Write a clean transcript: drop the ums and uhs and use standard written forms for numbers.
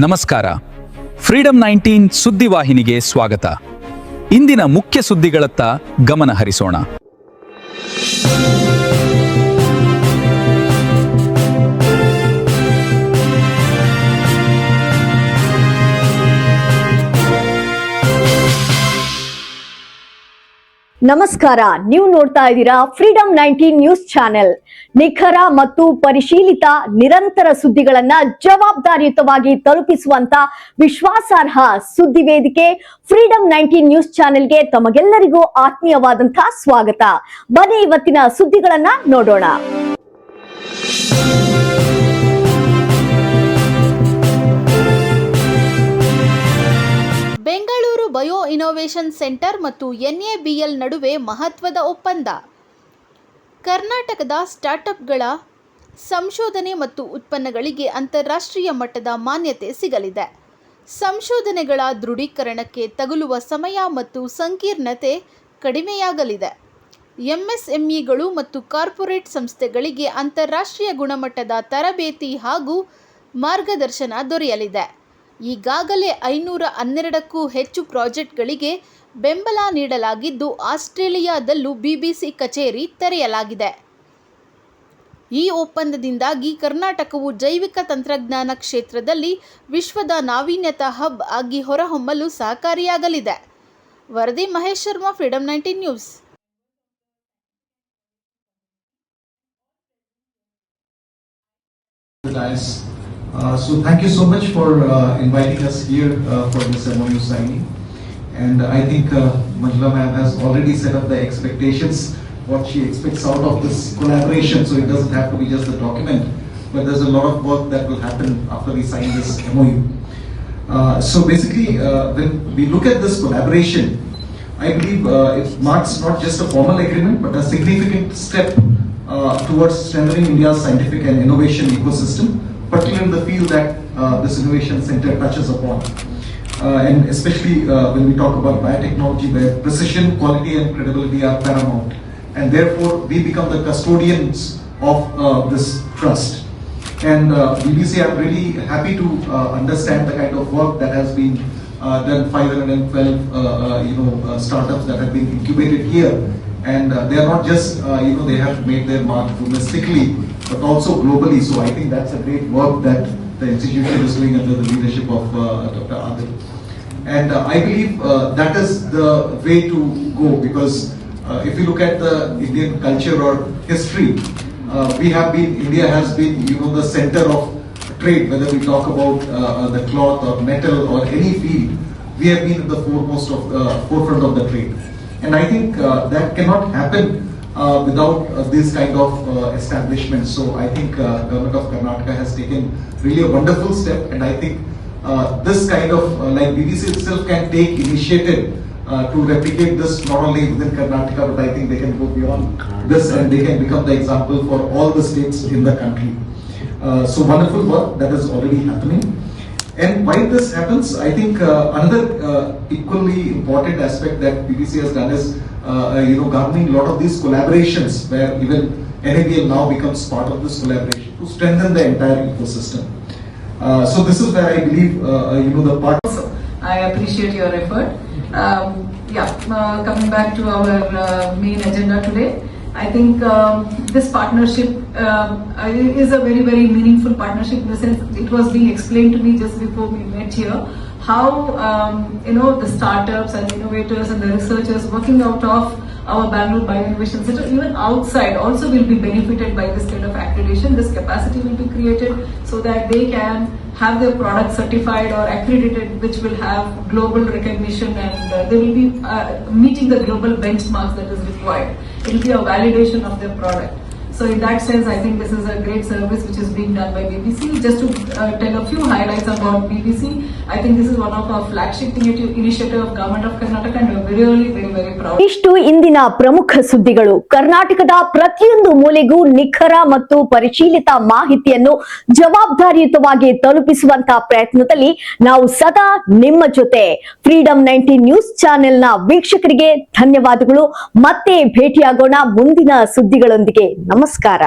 ನಮಸ್ಕಾರ. ಫ್ರೀಡಂ 19 ಸುದ್ದಿವಾಹಿನಿಗೆ ಸ್ವಾಗತ. ಇಂದಿನ ಮುಖ್ಯ ಸುದ್ದಿಗಳತ್ತ ಗಮನ ಹರಿಸೋಣ. ನಮಸ್ಕಾರ, ನೀವು ನೋಡ್ತಾ ಇದ್ದೀರಾ ಫ್ರೀಡಂ 19 ನ್ಯೂಸ್ ಚಾನೆಲ್. ನಿಖರ ಮತ್ತು ಪರಿಶೀಲಿತ ನಿರಂತರ ಸುದ್ದಿಗಳನ್ನ ಜವಾಬ್ದಾರಿಯುತವಾಗಿ ತಲುಪಿಸುವಂತ ವಿಶ್ವಾಸಾರ್ಹ ಸುದ್ದಿ ವೇದಿಕೆ ಫ್ರೀಡಂ 19 ನ್ಯೂಸ್ ಚಾನೆಲ್ಗೆ ತಮಗೆಲ್ಲರಿಗೂ ಆತ್ಮೀಯವಾದಂತಹ ಸ್ವಾಗತ. ಬನ್ನಿ ಇವತ್ತಿನ ಸುದ್ದಿಗಳನ್ನ ನೋಡೋಣ. ಬೆಂಗಳೂರು ಬಯೋ ಇನ್ನೋವೇಷನ್ ಸೆಂಟರ್ ಮತ್ತು NABL ನಡುವೆ ಮಹತ್ವದ ಒಪ್ಪಂದ. ಕರ್ನಾಟಕದ ಸ್ಟಾರ್ಟ್ಅಪ್ಗಳ ಸಂಶೋಧನೆ ಮತ್ತು ಉತ್ಪನ್ನಗಳಿಗೆ ಅಂತಾರಾಷ್ಟ್ರೀಯ ಮಟ್ಟದ ಮಾನ್ಯತೆ ಸಿಗಲಿದೆ. ಸಂಶೋಧನೆಗಳ ದೃಢೀಕರಣಕ್ಕೆ ತಗುಲುವ ಸಮಯ ಮತ್ತು ಸಂಕೀರ್ಣತೆ ಕಡಿಮೆಯಾಗಲಿದೆ. MSMEಗಳು ಮತ್ತು ಕಾರ್ಪೊರೇಟ್ ಸಂಸ್ಥೆಗಳಿಗೆ ಅಂತಾರಾಷ್ಟ್ರೀಯ ಗುಣಮಟ್ಟದ ತರಬೇತಿ ಹಾಗೂ ಮಾರ್ಗದರ್ಶನ ದೊರೆಯಲಿದೆ. ಈಗಾಗಲೇ 512ಕ್ಕೂ ಹೆಚ್ಚು ಪ್ರಾಜೆಕ್ಟ್ಗಳಿಗೆ ಬೆಂಬಲ ನೀಡಲಾಗಿದ್ದು, ಆಸ್ಟ್ರೇಲಿಯಾದಲ್ಲೂ BBC ಕಚೇರಿ ತೆರೆಯಲಾಗಿದೆ. ಈ ಒಪ್ಪಂದದಿಂದಾಗಿ ಕರ್ನಾಟಕವು ಜೈವಿಕ ತಂತ್ರಜ್ಞಾನ ಕ್ಷೇತ್ರದಲ್ಲಿ ವಿಶ್ವದ ನಾವೀನ್ಯತಾ ಹಬ್ ಆಗಿ ಹೊರಹೊಮ್ಮಲು ಸಹಕಾರಿಯಾಗಲಿದೆ. ವರದಿ Mahesh Sharma, freedom 19 news. So thank you so much for inviting us here for this MOU signing, and I think Manjula ma'am has already set up the expectations, what she expects out of this collaboration, so it doesn't have to be just the document, but there's a lot of work that will happen after we sign this MOU. So basically when we look at this collaboration, I believe it marks not just a formal agreement but a significant step towards strengthening India's scientific and innovation ecosystem, particularly in the field that this innovation center touches upon, and especially when we talk about biotechnology, where precision, quality and credibility are paramount, and therefore we become the custodians of this trust. And BBC, I'm really happy to understand the kind of work that has been done. 512 startups that have been incubated here, and they are not just they have made their mark domestically but also globally. So I think that's a great work that the institution is doing under the leadership of Dr. Adil. And I believe that is the way to go, because if you look at the Indian culture or history, India has been the center of trade. Whether we talk about the cloth or metal or any field, we have been in the forefront of the trade. And I think that cannot happen without this kind of establishment. So I think Government of Karnataka has taken really a wonderful step, and I think this kind of like BBC itself can take initiative to replicate this not only within Karnataka, but I think they can go beyond this and they can become the example for all the states in the country. So wonderful work that is already happening. And while this happens, I think another equally important aspect that BBC has done is governing a lot of these collaborations, where even NABL now becomes part of this collaboration to strengthen the entire ecosystem. So this is where I believe the part. I appreciate your effort. Coming back to our main agenda today, I think this partnership is a very, very meaningful partnership, in the sense it was being explained to me just before we met here how the startups and innovators and the researchers working out of our Bangalore Bio Innovation Center, even outside, also will be benefited by this kind of accreditation. This capacity will be created so that they can have their product certified or accredited, which will have global recognition, and they will be meeting the global benchmarks that is required. It will be a validation of their product. So in that sense, I think this is a great service which is being done by BBC. Just to tell a few highlights about BBC, I think this is one of our flagship initiative of Government of Karnataka, and we're really very, very proud. ಇಷ್ಟು ಇಂದಿನ ಪ್ರಮುಖ ಸುದ್ದಿಗಳು. ಕರ್ನಾಟಕದ ಪ್ರತಿಯೊಂದು ಮೂಲೆಗೂ ನಿಖರ ಮತ್ತು ಪರಿಶೀಲಿತ ಮಾಹಿತಿಯನ್ನು ಜವಾಬ್ದಾರಿಯುತವಾಗಿ ತಲುಪಿಸುವಂತಹ ಪ್ರಯತ್ನದಲ್ಲಿ ನಾವು ಸದಾ ನಿಮ್ಮ ಜೊತೆ. ಫ್ರೀಡಂ 19 ನ್ಯೂಸ್ ಚಾನೆಲ್ನ ವೀಕ್ಷಕರಿಗೆ ಧನ್ಯವಾದಗಳು. ಮತ್ತೆ ಭೇಟಿಯಾಗೋಣ ಮುಂದಿನ ಸುದ್ದಿಗಳೊಂದಿಗೆ. ನಮಸ್ಕಾರ.